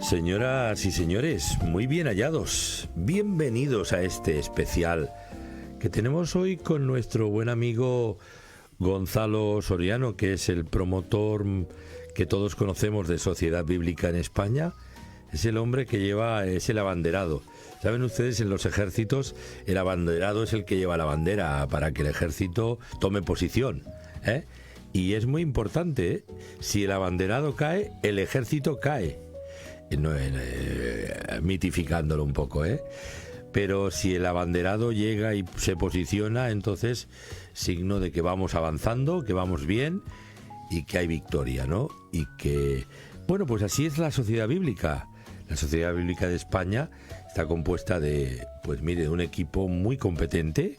Señoras y señores, muy bien hallados. Bienvenidos a este especial que tenemos hoy con nuestro buen amigo Gonzalo Soriano, que es el promotor que todos conocemos de Sociedad Bíblica en España. Es el hombre que es el abanderado. Saben ustedes, en los ejércitos el abanderado es el que lleva la bandera para que el ejército tome posición, ¿eh? Y es muy importante, ¿eh? Si el abanderado cae, el ejército cae. No, mitificándolo un poco, ¿eh? Pero si el abanderado llega y se posiciona, entonces signo de que vamos avanzando, que vamos bien y que hay victoria, ¿no? Y que, bueno, pues así es la Sociedad Bíblica. La Sociedad Bíblica de España está compuesta de, pues mire, de un equipo muy competente,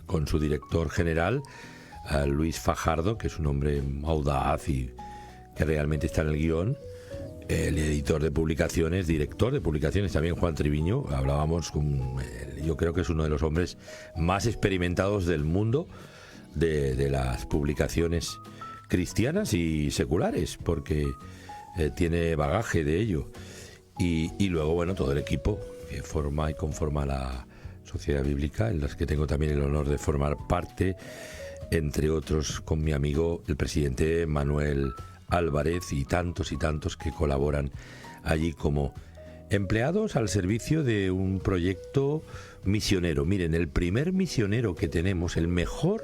con su director general, Luis Fajardo, que es un hombre audaz y que realmente está en el guión. El editor de publicaciones, director de publicaciones también, Juan Triviño. Hablábamos con, yo creo que es uno de los hombres más experimentados del mundo de las publicaciones cristianas y seculares, porque tiene bagaje de ello. Y luego, bueno, todo el equipo que forma y conforma la Sociedad Bíblica, en las que tengo también el honor de formar parte, entre otros con mi amigo el presidente Manuel Álvarez y tantos que colaboran allí como empleados al servicio de un proyecto misionero. Miren, el primer misionero que tenemos, el mejor,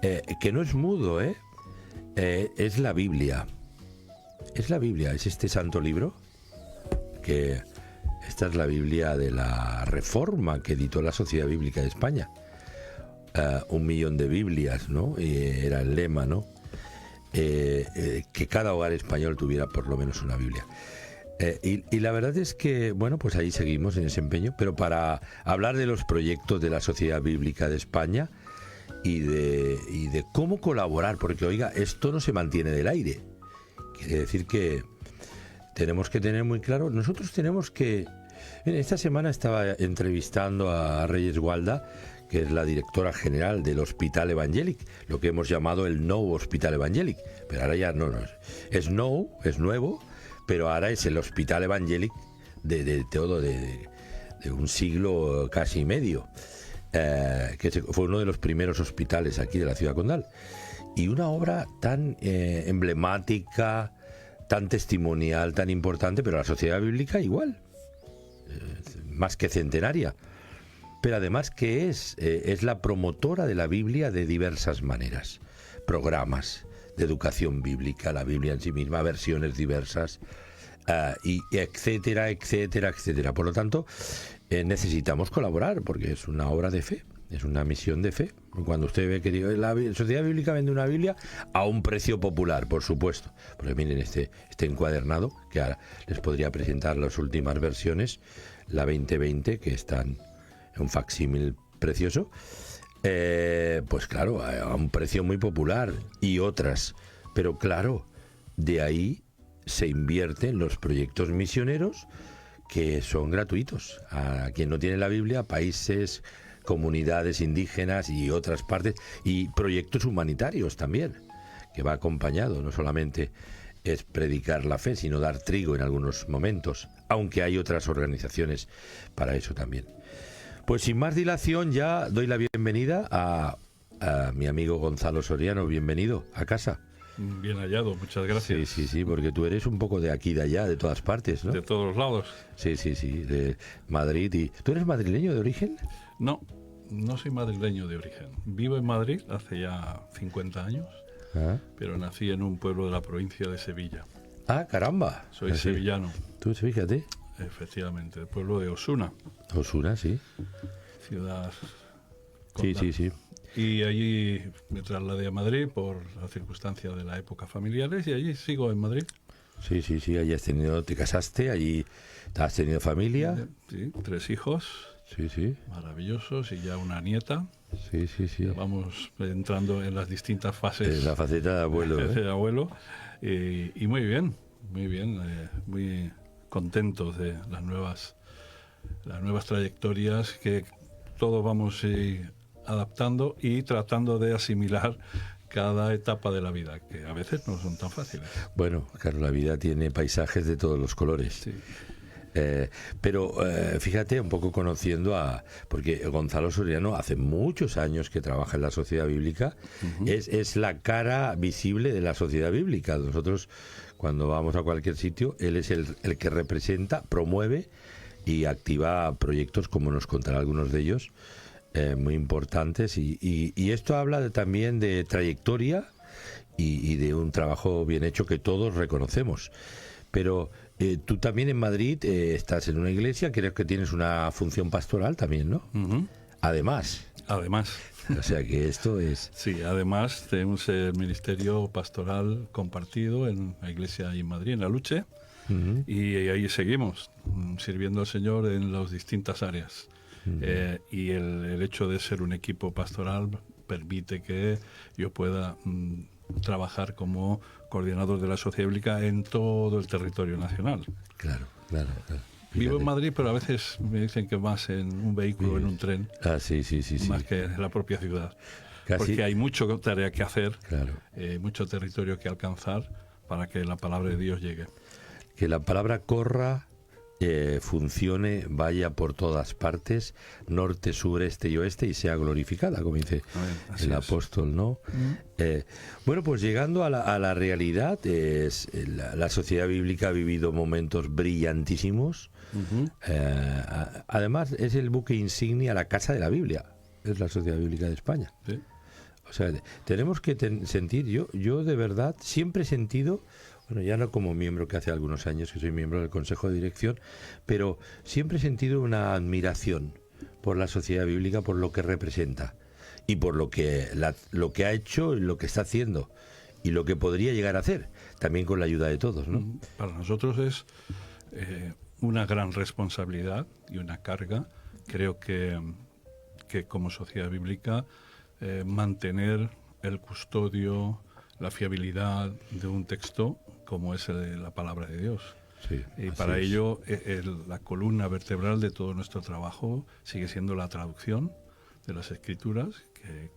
que no es mudo, es la Biblia. Es la Biblia, es este santo libro, que esta es la Biblia de la Reforma que editó la Sociedad Bíblica de España. 1 millón de Biblias, ¿no? Era el lema, ¿no? Que cada hogar español tuviera por lo menos una Biblia. Y la verdad es que, bueno, pues ahí seguimos en ese empeño, pero para hablar de los proyectos de la Sociedad Bíblica de España y de cómo colaborar, porque, oiga, esto no se mantiene del aire. Quiere decir que tenemos que tener muy claro, nosotros tenemos que... Miren, esta semana estaba entrevistando a Reyes Gualda, que es la directora general del Hospital Evangelic, lo que hemos llamado el Nou Hospital Evangelic, pero ahora ya no es nou, es nuevo, pero ahora es el Hospital Evangelic de un siglo casi medio, que fue uno de los primeros hospitales aquí de la ciudad condal, y una obra tan emblemática, tan testimonial, tan importante, pero la Sociedad Bíblica igual, más que centenaria. Pero además que es la promotora de la Biblia de diversas maneras. Programas de educación bíblica, la Biblia en sí misma, versiones diversas, y etcétera, etcétera, etcétera. Por lo tanto, necesitamos colaborar, porque es una obra de fe, es una misión de fe. Cuando usted ve que la Sociedad Bíblica vende una Biblia a un precio popular, por supuesto. Porque miren este encuadernado, que ahora les podría presentar las últimas versiones, la 2020, que están... un facsímil precioso, pues claro, a un precio muy popular, y otras, pero claro, de ahí se invierten los proyectos misioneros que son gratuitos a quien no tiene la Biblia, países, comunidades indígenas y otras partes, y proyectos humanitarios también, que va acompañado, no solamente es predicar la fe, sino dar trigo en algunos momentos, aunque hay otras organizaciones para eso también. Pues sin más dilación, ya doy la bienvenida a mi amigo Gonzalo Soriano. Bienvenido a casa. Bien hallado, muchas gracias. Sí, porque tú eres un poco de aquí, de allá, de todas partes, ¿no? De todos los lados. Sí, de Madrid. Y ¿tú eres madrileño de origen? No soy madrileño de origen. Vivo en Madrid hace ya 50 años, pero nací en un pueblo de la provincia de Sevilla. Ah, caramba. Soy sevillano. Tú, fíjate. Efectivamente, el pueblo de Osuna. Osuna, sí. Ciudad condal. Sí. Y allí me trasladé a Madrid por las circunstancias de la época familiares, y allí sigo en Madrid. Sí, allí te casaste, allí has tenido familia. Sí, 3 hijos. Sí. Maravillosos, y ya una nieta. Sí. Ya vamos entrando en las distintas fases. En la faceta de abuelo. De abuelo. Y muy bien, muy contentos de las nuevas trayectorias que todos vamos adaptando y tratando de asimilar cada etapa de la vida, que a veces no son tan fáciles. Bueno, claro, la vida tiene paisajes de todos los colores. Sí. Pero fíjate, un poco conociendo porque Gonzalo Soriano hace muchos años que trabaja en la Sociedad Bíblica, es la cara visible de la Sociedad Bíblica. Nosotros, cuando vamos a cualquier sitio, él es el que representa, promueve y activa proyectos, como nos contará algunos de ellos, muy importantes. Y esto habla también de trayectoria y de un trabajo bien hecho que todos reconocemos. Pero tú también en Madrid estás en una iglesia, creo que tienes una función pastoral también, ¿no? Además. O sea que esto es... Sí, además tenemos el ministerio pastoral compartido en la iglesia ahí en Madrid, en La Luche, y ahí seguimos sirviendo al Señor en las distintas áreas. Y el hecho de ser un equipo pastoral permite que yo pueda trabajar como coordinador de la Sociedad Bíblica en todo el territorio nacional. Claro. Vivo en Madrid, pero a veces me dicen que más en un vehículo, en un tren, sí. más que en la propia ciudad. Casi. Porque hay mucha tarea que hacer, claro. Mucho territorio que alcanzar para que la palabra de Dios llegue. Que la palabra corra, funcione, vaya por todas partes, norte, sur, este y oeste, y sea glorificada, como dice el apóstol, ¿no? Bueno, pues llegando a la realidad, la Sociedad Bíblica ha vivido momentos brillantísimos. Además, es el buque insignia, la casa de la Biblia, es la Sociedad Bíblica de España. Sí. O sea, tenemos que sentir, yo de verdad siempre he sentido, bueno, ya no como miembro, que hace algunos años que soy miembro del Consejo de Dirección, pero siempre he sentido una admiración por la Sociedad Bíblica, por lo que representa y por lo que ha hecho y lo que está haciendo y lo que podría llegar a hacer, también con la ayuda de todos, ¿no? Para nosotros es una gran responsabilidad y una carga. Creo que como Sociedad Bíblica mantener el custodio, la fiabilidad de un texto como es la palabra de Dios. Sí, y para ello la columna vertebral de todo nuestro trabajo sigue siendo la traducción de las Escrituras,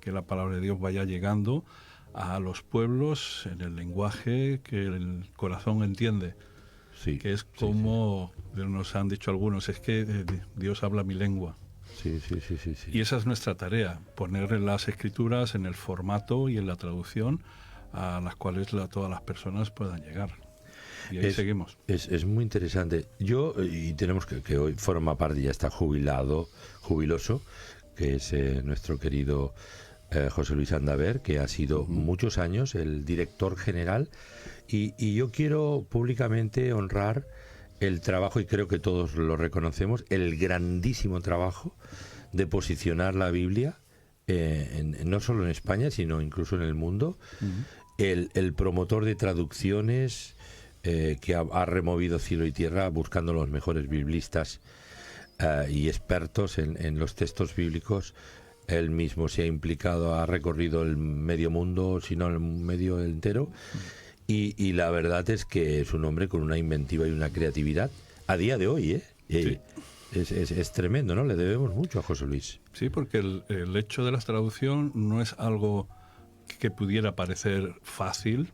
que la palabra de Dios vaya llegando a los pueblos en el lenguaje que el corazón entiende. Sí, que es como nos han dicho algunos, es que Dios habla mi lengua. Sí. Y esa es nuestra tarea, poner las Escrituras en el formato y en la traducción a las cuales todas las personas puedan llegar. Y ahí seguimos. Es muy interesante. Y tenemos que hoy forma parte, ya está jubiloso, que es nuestro querido José Luis Andaver, que ha sido muchos años el director general. Y yo quiero públicamente honrar el trabajo, y creo que todos lo reconocemos, el grandísimo trabajo de posicionar la Biblia, no solo en España, sino incluso en el mundo. El promotor de traducciones que ha removido cielo y tierra buscando los mejores biblistas y expertos en los textos bíblicos. Él mismo se ha implicado, ha recorrido el medio mundo, si no el medio entero. Y la verdad es que es un hombre con una inventiva y una creatividad a día de hoy, Sí. Es tremendo, ¿no? Le debemos mucho a José Luis. Sí, porque el hecho de la traducción no es algo que pudiera parecer fácil,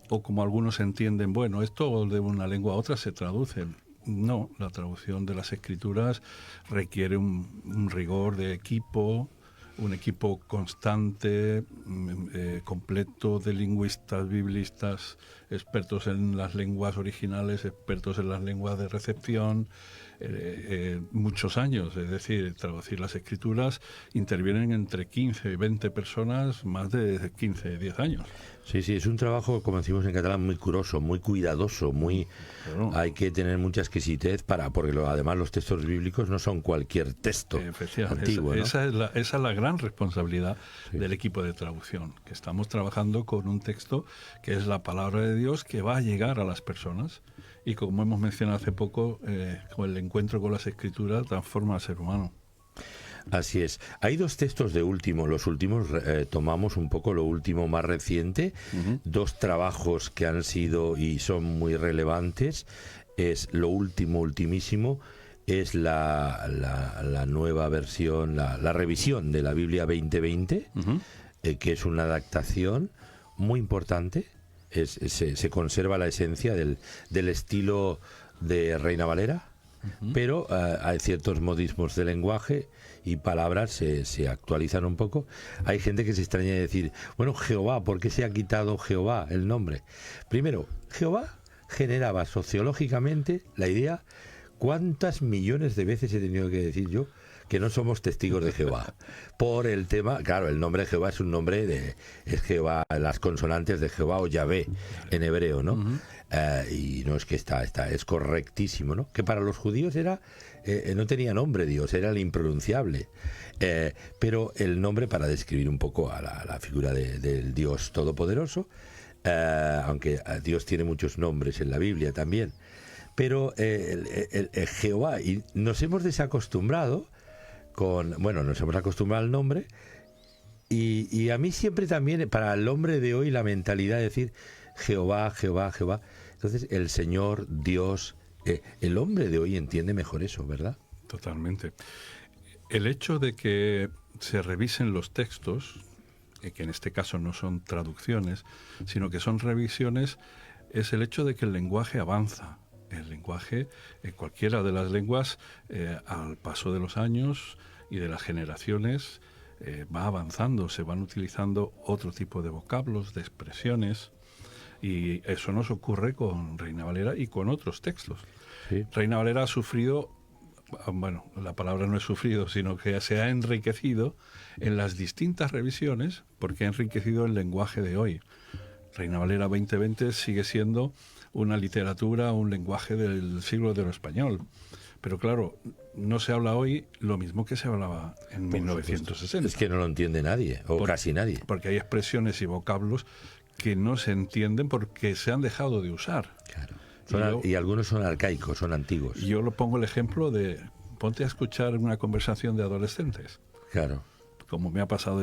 o como algunos entienden, bueno, esto de una lengua a otra se traduce. No, la traducción de las Escrituras requiere un rigor de equipo, un equipo constante, completo de lingüistas, biblistas, expertos en las lenguas originales, expertos en las lenguas de recepción, muchos años. Es decir, traducir las Escrituras intervienen entre 15 y 20 personas, más de 15, 10 años. Sí, es un trabajo, como decimos en catalán, muy curoso, muy cuidadoso, Claro. Hay que tener mucha exquisitez porque además los textos bíblicos no son cualquier texto antiguo, ¿no? Esa es la gran responsabilidad del equipo de traducción, que estamos trabajando con un texto que es la palabra de Dios, que va a llegar a las personas, y como hemos mencionado hace poco, con el encuentro con las Escrituras transforma al ser humano. Así es. Hay dos textos los últimos, tomamos un poco lo último más reciente, dos trabajos que han sido y son muy relevantes. Es lo ultimísimo, es la nueva versión, la revisión de la Biblia 2020, que es una adaptación muy importante. Se conserva la esencia del estilo de Reina Valera, pero hay ciertos modismos de lenguaje y palabras se actualizan un poco. Hay gente que se extraña de decir, bueno, Jehová, ¿por qué se ha quitado Jehová el nombre? Primero, Jehová generaba sociológicamente la idea, ¿cuántas millones de veces he tenido que decir yo que no somos testigos de Jehová? Por el tema, claro, el nombre de Jehová es un nombre es Jehová, las consonantes de Jehová o Yahvé en hebreo, ¿no? Y no es que es correctísimo, ¿no? Que para los judíos no tenía nombre Dios, era el impronunciable. Pero el nombre, para describir un poco a la figura del Dios Todopoderoso, aunque Dios tiene muchos nombres en la Biblia también, pero el Jehová, y nos hemos desacostumbrado nos hemos acostumbrado al nombre, y a mí siempre también, para el hombre de hoy, la mentalidad de decir Jehová, Jehová, Jehová. Entonces, el Señor, Dios, el hombre de hoy entiende mejor eso, ¿verdad? Totalmente. El hecho de que se revisen los textos, que en este caso no son traducciones, sino que son revisiones, es el hecho de que el lenguaje avanza. El lenguaje, cualquiera de las lenguas, al paso de los años y de las generaciones, va avanzando, se van utilizando otro tipo de vocablos, de expresiones, y eso nos ocurre con Reina Valera y con otros textos. Sí. Reina Valera ha sufrido, bueno, la palabra no es sufrido, sino que se ha enriquecido en las distintas revisiones, porque ha enriquecido el lenguaje de hoy. Reina Valera 2020 sigue siendo una literatura, un lenguaje del siglo de oro español. Pero claro, no se habla hoy lo mismo que se hablaba en 1960. Es que no lo entiende nadie, casi nadie. Porque hay expresiones y vocablos que no se entienden porque se han dejado de usar. Claro. Y algunos son arcaicos, son antiguos. Yo lo pongo el ejemplo de, ponte a escuchar una conversación de adolescentes. Claro. Como me ha pasado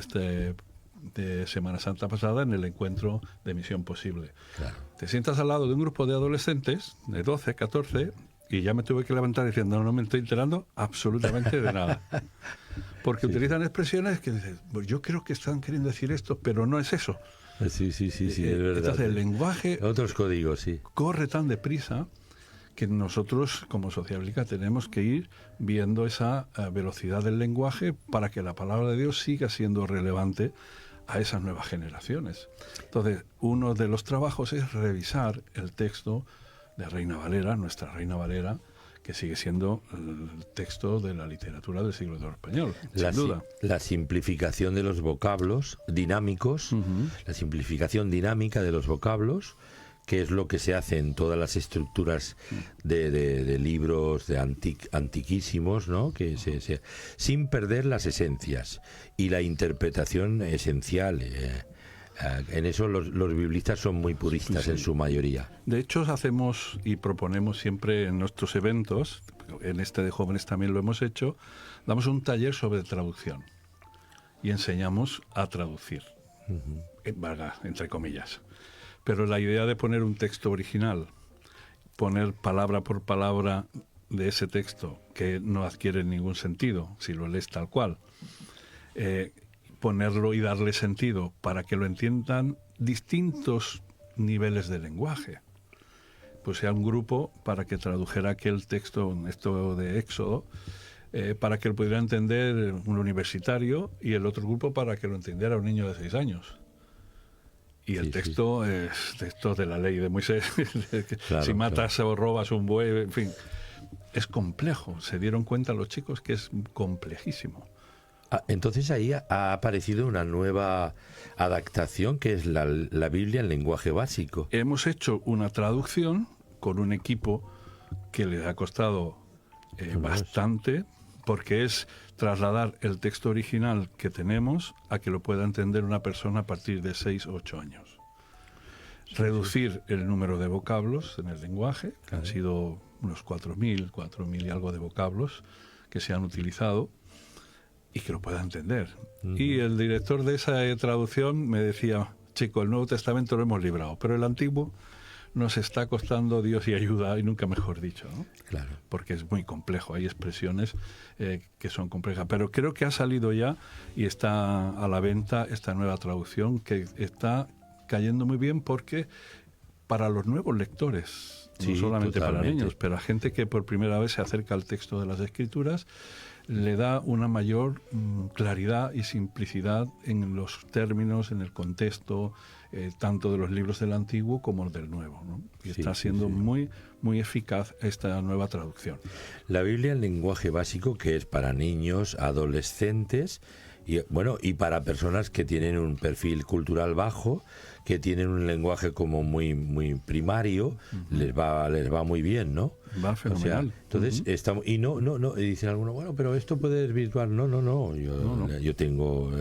de Semana Santa pasada en el encuentro de Misión Posible. Claro. Te sientas al lado de un grupo de adolescentes de 12, 14 y ya me tuve que levantar diciendo no me estoy enterando absolutamente de nada. Porque utilizan expresiones que dicen, pues yo creo que están queriendo decir esto, pero no es eso. Sí, es verdad. Entonces el lenguaje otros códigos, sí, corre tan deprisa que nosotros como Sociedad Bíblica tenemos que ir viendo esa velocidad del lenguaje para que la palabra de Dios siga siendo relevante a esas nuevas generaciones. Entonces, uno de los trabajos es revisar el texto de Reina Valera, nuestra Reina Valera, que sigue siendo el texto de la literatura del siglo de oro español, sin duda. La simplificación de los vocablos dinámicos, la simplificación dinámica de los vocablos, que es lo que se hace en todas las estructuras de libros de antiquísimos, ¿no? Que sin perder las esencias y la interpretación esencial. En eso los biblistas son muy puristas en su mayoría. De hecho, hacemos y proponemos siempre en nuestros eventos, en este de jóvenes también lo hemos hecho, damos un taller sobre traducción y enseñamos a traducir, entre comillas. Pero la idea de poner un texto original, poner palabra por palabra de ese texto que no adquiere ningún sentido si lo lees tal cual, ponerlo y darle sentido para que lo entiendan distintos niveles de lenguaje. Pues sea un grupo para que tradujera aquel texto, esto de Éxodo, para que lo pudiera entender un universitario, y el otro grupo para que lo entendiera un niño de 6 años. Y el texto es texto de la ley de Moisés. Si matas o robas un buey, en fin, es complejo. Se dieron cuenta los chicos que es complejísimo. Entonces ahí ha aparecido una nueva adaptación que es la Biblia en lenguaje básico. Hemos hecho una traducción con un equipo que le ha costado bastante, porque es trasladar el texto original que tenemos a que lo pueda entender una persona a partir de 6 o 8 años. Reducir el número de vocablos en el lenguaje, que han sido unos 4.000 y algo de vocablos que se han utilizado, y que lo pueda entender. Y el director de esa traducción me decía, chico, el Nuevo Testamento lo hemos librado, pero el Antiguo nos está costando Dios y ayuda, y nunca mejor dicho, ¿no? Claro. Porque es muy complejo, hay expresiones que son complejas. Pero creo que ha salido ya y está a la venta esta nueva traducción que está cayendo muy bien porque para los nuevos lectores, Sí, no solamente para totalmente. niños, pero a gente que por primera vez se acerca al texto de las Escrituras, le da una mayor claridad y simplicidad en los términos, en el contexto, tanto de los libros del Antiguo como del Nuevo, ¿no? Y Sí, está sí, siendo sí. muy, muy eficaz esta nueva traducción. La Biblia en lenguaje básico, que es para niños, adolescentes y bueno, y para personas que tienen un perfil cultural bajo, que tienen un lenguaje como muy primario, les va muy bien, ¿no? Va fenomenal. Entonces estamos, y no, y dicen algunos, bueno, pero esto puede desvirtuar. No. Yo tengo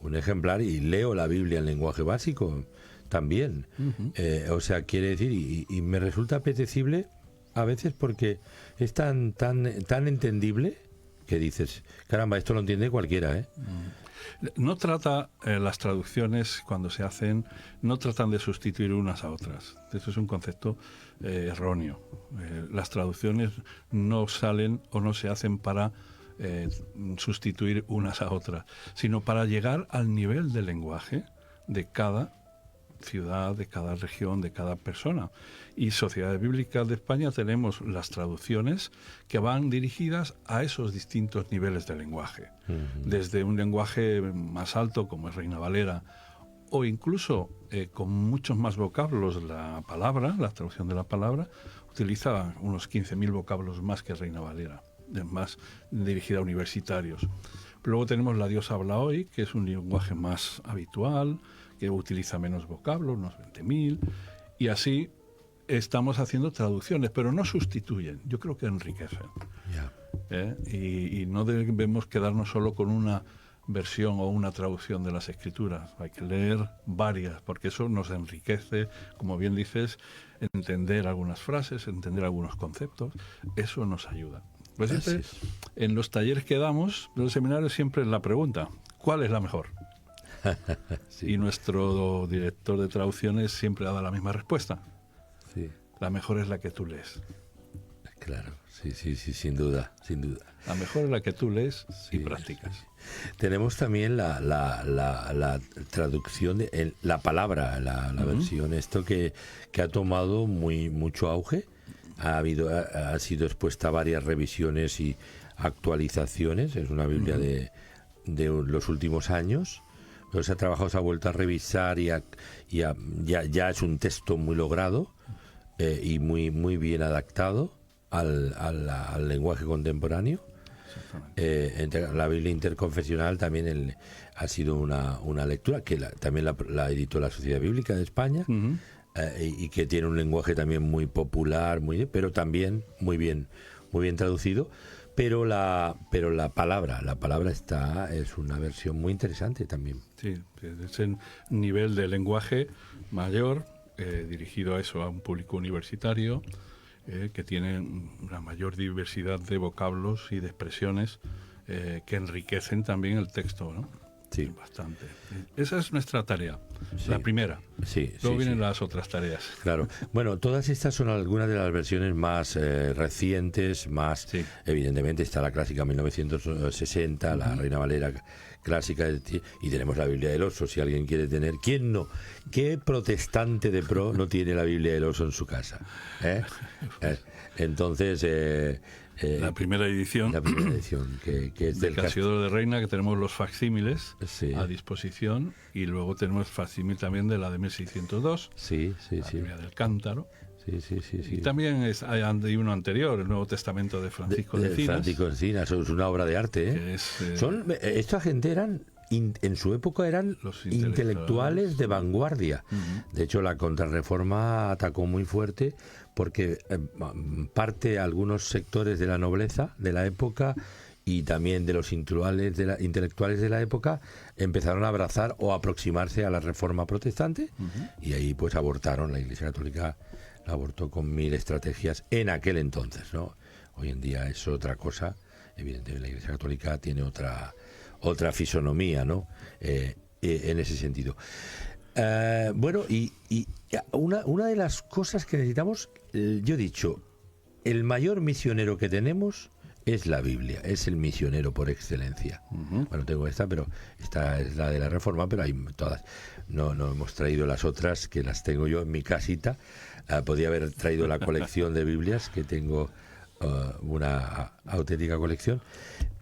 un ejemplar y leo la Biblia en lenguaje básico también. O sea, quiere decir, y me resulta apetecible a veces porque es tan entendible que dices, caramba, esto lo entiende cualquiera, ¿eh? No trata, las traducciones cuando se hacen, no tratan de sustituir unas a otras. Eso es un concepto erróneo. Las traducciones no salen o no se hacen para sustituir unas a otras, sino para llegar al nivel del lenguaje de cada ciudad, de cada región, de cada persona. Y Sociedades Bíblicas de España tenemos las traducciones que van dirigidas a esos distintos niveles de lenguaje. Desde un lenguaje más alto, como es Reina Valera, o incluso con muchos más vocablos, la traducción de la palabra, utiliza unos 15.000 vocablos más que Reina Valera, más dirigida a universitarios. Pero luego tenemos La Dios habla hoy, que es un lenguaje más habitual, que utiliza menos vocablos, unos 20.000, y así estamos haciendo traducciones, pero no sustituyen, yo creo que enriquecen. Y no debemos quedarnos solo con una versión o una traducción de las Escrituras, hay que leer varias, porque eso nos enriquece, como bien dices, entender algunas frases, entender algunos conceptos, eso nos ayuda. Pues siempre, en los talleres que damos, en los seminarios, siempre es la pregunta, ¿cuál es la mejor? Y nuestro director de traducciones siempre da la misma respuesta. Sí. La mejor es la que tú lees. Claro, sí, sin duda. La mejor es la que tú lees y practicas. Sí. Tenemos también la traducción, la palabra, la versión, esto que ha tomado mucho auge. Ha sido expuesta a varias revisiones y actualizaciones. Es una Biblia de los últimos años. Pero se ha trabajado, se ha vuelto a revisar y ya es un texto muy logrado y muy bien adaptado al lenguaje contemporáneo. La Biblia interconfesional también ha sido una lectura que también la editó la Sociedad Bíblica de España y que tiene un lenguaje también muy popular, pero también muy bien traducido. Pero la palabra es una versión muy interesante también. Sí, es un nivel de lenguaje mayor, dirigido a eso, a un público universitario, que tiene una mayor diversidad de vocablos y de expresiones que enriquecen también el texto, ¿no? Sí. Bastante. Esa es nuestra tarea, sí. La primera. Sí, Luego vienen las otras tareas. Claro. Bueno, todas estas son algunas de las versiones más recientes, evidentemente está la clásica 1960, la Reina Valera clásica, y tenemos la Biblia del Oso, si alguien quiere tener. ¿Quién no? ¿Qué protestante de pro no tiene la Biblia del Oso en su casa? Entonces... la primera edición, que es del Casiodoro de Reina, que tenemos los facsímiles a disposición, y luego tenemos el facsímil también de la de 1602, la Biblia del Cántaro. Y también hay uno anterior, el Nuevo Testamento de Francisco de Encinas. Francisco de Encinas, es una obra de arte. Esta gente en su época eran los intelectuales de vanguardia. De hecho, la Contrarreforma atacó muy fuerte porque parte algunos sectores de la nobleza de la época y también de los intelectuales de la época empezaron a abrazar o aproximarse a la Reforma protestante y ahí pues abortaron. La Iglesia Católica la abortó con 1000 estrategias en aquel entonces, ¿no? Hoy en día es otra cosa. Evidentemente la Iglesia Católica tiene otra fisonomía, ¿no? En ese sentido. Bueno, y una de las cosas que necesitamos, yo he dicho, el mayor misionero que tenemos es la Biblia, es el misionero por excelencia. Bueno, tengo esta, pero esta es la de la Reforma, pero hay todas. No hemos traído las otras, que las tengo yo en mi casita. Podía haber traído la colección de Biblias, que tengo una auténtica colección.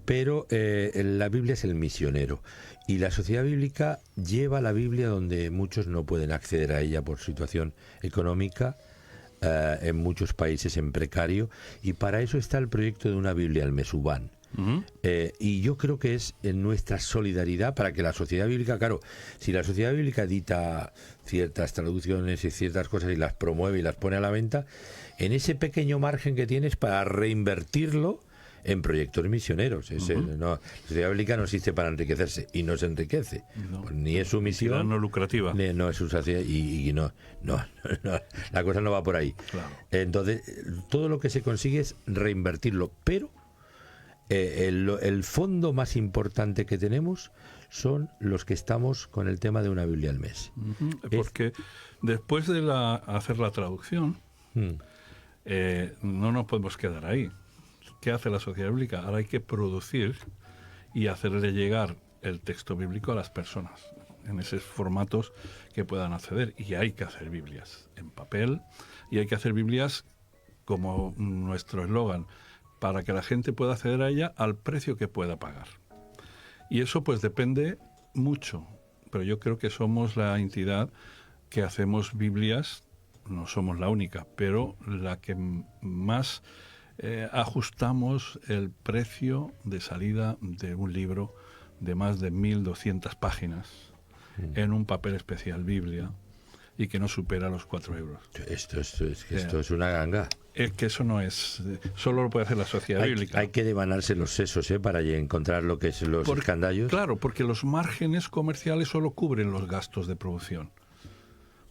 Pero la Biblia es el misionero. Y la Sociedad Bíblica lleva la Biblia donde muchos no pueden acceder a ella por situación económica, en muchos países en precario, y para eso está el proyecto de una Biblia al mes, UBAN. Y yo creo que es en nuestra solidaridad para que la Sociedad Bíblica, claro, si la Sociedad Bíblica edita ciertas traducciones y ciertas cosas y las promueve y las pone a la venta, en ese pequeño margen que tienes para reinvertirlo en proyectos misioneros. La Sociedad Bíblica no existe para enriquecerse y no se enriquece. Ni es su misión. No lucrativa. No es su sociedad y no, la cosa no va por ahí. Claro. Entonces, todo lo que se consigue es reinvertirlo, pero el fondo más importante que tenemos son los que estamos con el tema de una Biblia al mes. Porque después de hacer la traducción, no nos podemos quedar ahí. ¿Qué hace la Sociedad Bíblica? Ahora hay que producir y hacerle llegar el texto bíblico a las personas en esos formatos que puedan acceder. Y hay que hacer Biblias en papel, y hay que hacer Biblias como nuestro eslogan, para que la gente pueda acceder a ella al precio que pueda pagar. Y eso pues depende mucho, pero yo creo que somos la entidad que hacemos Biblias, no somos la única, pero la que más ajustamos el precio de salida de un libro de más de 1.200 páginas en un papel especial Biblia, y que no supera los 4 euros. Esto es una ganga. Es que eso no es... Solo lo puede hacer la Sociedad Bíblica. Hay que devanarse los sesos para encontrar lo que es los escandallos. Claro, porque los márgenes comerciales solo cubren los gastos de producción.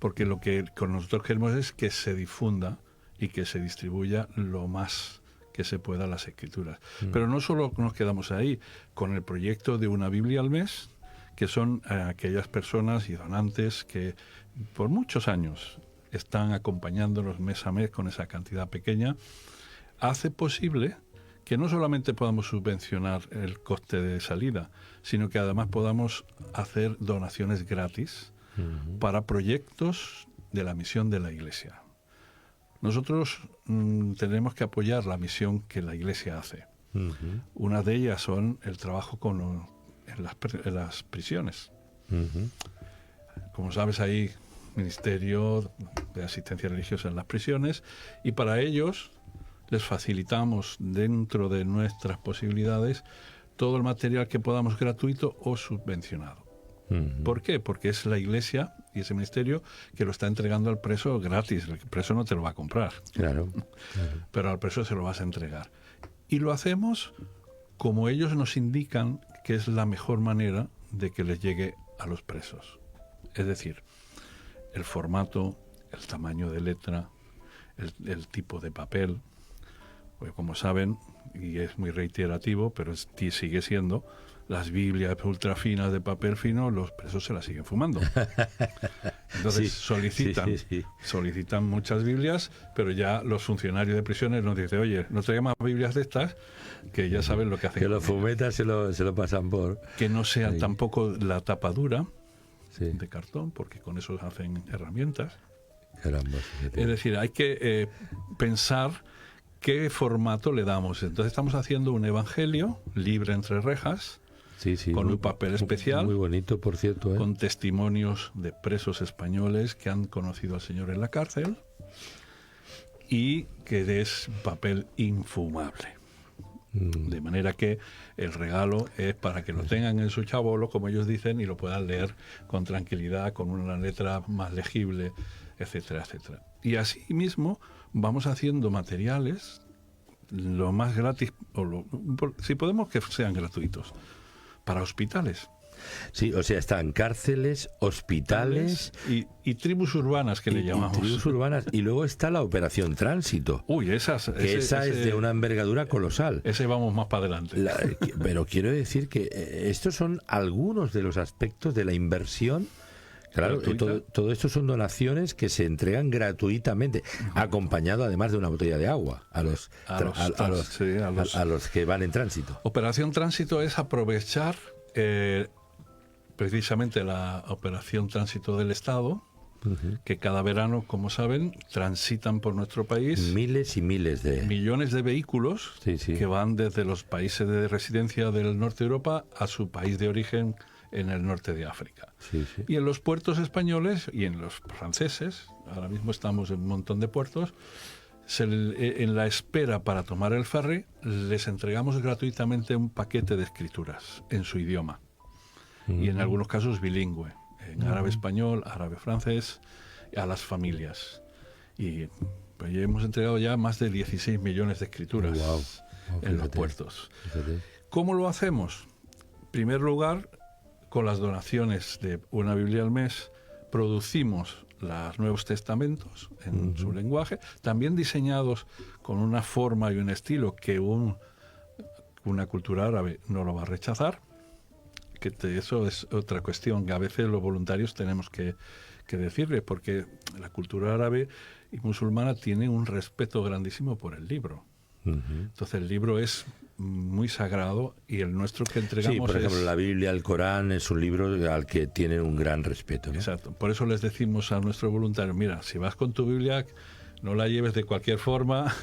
Porque lo que con nosotros queremos es que se difunda y que se distribuya lo más que se pueda las escrituras. Pero no solo nos quedamos ahí. Con el proyecto de una Biblia al mes, que son aquellas personas y donantes que por muchos años están acompañándonos mes a mes con esa cantidad pequeña, hace posible que no solamente podamos subvencionar el coste de salida, sino que además podamos hacer donaciones gratis para proyectos de la misión de la Iglesia. Nosotros tenemos que apoyar la misión que la Iglesia hace. Una de ellas son el trabajo en las prisiones. Como sabes, hay ministerio de asistencia religiosa en las prisiones, y para ellos les facilitamos, dentro de nuestras posibilidades, todo el material que podamos gratuito o subvencionado. ¿Por qué? Porque es la Iglesia y ese ministerio que lo está entregando al preso gratis. El preso no te lo va a comprar. Claro. Pero al preso se lo vas a entregar. Y lo hacemos como ellos nos indican que es la mejor manera de que les llegue a los presos. Es decir, el formato, el tamaño de letra, el tipo de papel. Pues como saben, y es muy reiterativo, pero sigue siendo, las Biblias ultra finas de papel fino, los presos se las siguen fumando. Entonces solicitan muchas Biblias, pero ya los funcionarios de prisiones nos dicen, oye, no traigan más Biblias de estas, que ya saben lo que hacen. Que los fumetas se lo pasan por... Que no sea tampoco la tapa dura de cartón, porque con eso hacen herramientas. Caramba, es decir, hay que pensar qué formato le damos. Entonces estamos haciendo un evangelio libre entre rejas, con un papel especial, muy bonito, por cierto, con testimonios de presos españoles que han conocido al Señor en la cárcel, y que es papel infumable. De manera que el regalo es para que lo tengan en su chabolo, como ellos dicen, y lo puedan leer con tranquilidad, con una letra más legible, etcétera, etcétera. Y así mismo vamos haciendo materiales lo más gratis, si podemos, que sean gratuitos, para hospitales. Sí, o sea, están cárceles, hospitales y tribus urbanas, que le llamamos. Tribus urbanas. Y luego está la Operación Tránsito. Uy, esa es de una envergadura colosal. Ese vamos más para adelante. Pero quiero decir que estos son algunos de los aspectos de la inversión Claro, gratuita. todo esto son donaciones que se entregan gratuitamente, acompañado además de una botella de agua a los a los que van en tránsito. Operación Tránsito es aprovechar precisamente la Operación Tránsito del Estado, que cada verano, como saben, transitan por nuestro país Miles y miles de... millones de vehículos que van desde los países de residencia del norte de Europa a su país de origen en el norte de África. Sí, sí. Y en los puertos españoles y en los franceses, ahora mismo estamos en un montón de puertos, en la espera para tomar el ferry, les entregamos gratuitamente un paquete de escrituras en su idioma. Y en algunos casos bilingüe, en árabe-español, árabe-francés, a las familias. Y pues hemos entregado ya más de 16 millones de escrituras en los puertos. Fíjate. ¿Cómo lo hacemos? En primer lugar, con las donaciones de una Biblia al mes, producimos los Nuevos Testamentos en su lenguaje, también diseñados con una forma y un estilo que una cultura árabe no lo va a rechazar, que eso es otra cuestión que a veces los voluntarios tenemos que decirle, porque la cultura árabe y musulmana tiene un respeto grandísimo por el libro. Entonces el libro es muy sagrado y el nuestro que entregamos sí, por ejemplo, la Biblia, el Corán es un libro al que tienen un gran respeto, ¿no? Exacto. Por eso les decimos a nuestros voluntarios, mira, si vas con tu Biblia, no la lleves de cualquier forma,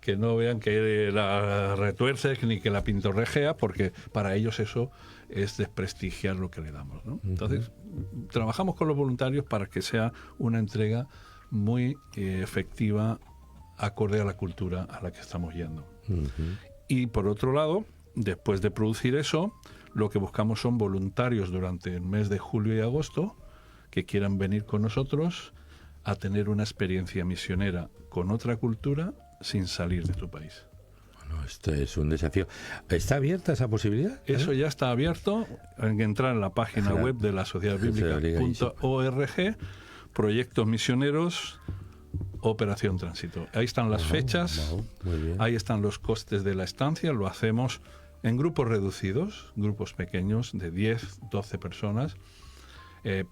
que no vean que la retuerces ni que la pintorrejea, porque para ellos eso es desprestigiar lo que le damos, ¿no? Entonces, trabajamos con los voluntarios para que sea una entrega muy efectiva, acorde a la cultura a la que estamos yendo. Y por otro lado, después de producir eso, lo que buscamos son voluntarios durante el mes de julio y agosto que quieran venir con nosotros a tener una experiencia misionera con otra cultura sin salir de tu país. Bueno, esto es un desafío. ¿Está abierta esa posibilidad? Eso ya está abierto. Hay que entrar en la página web de la sociedadbiblica.org, proyectos misioneros, Operación Tránsito. Ahí están las fechas, muy bien. ahí están los costes de la estancia. Lo hacemos en grupos reducidos, grupos pequeños de 10, 12 personas,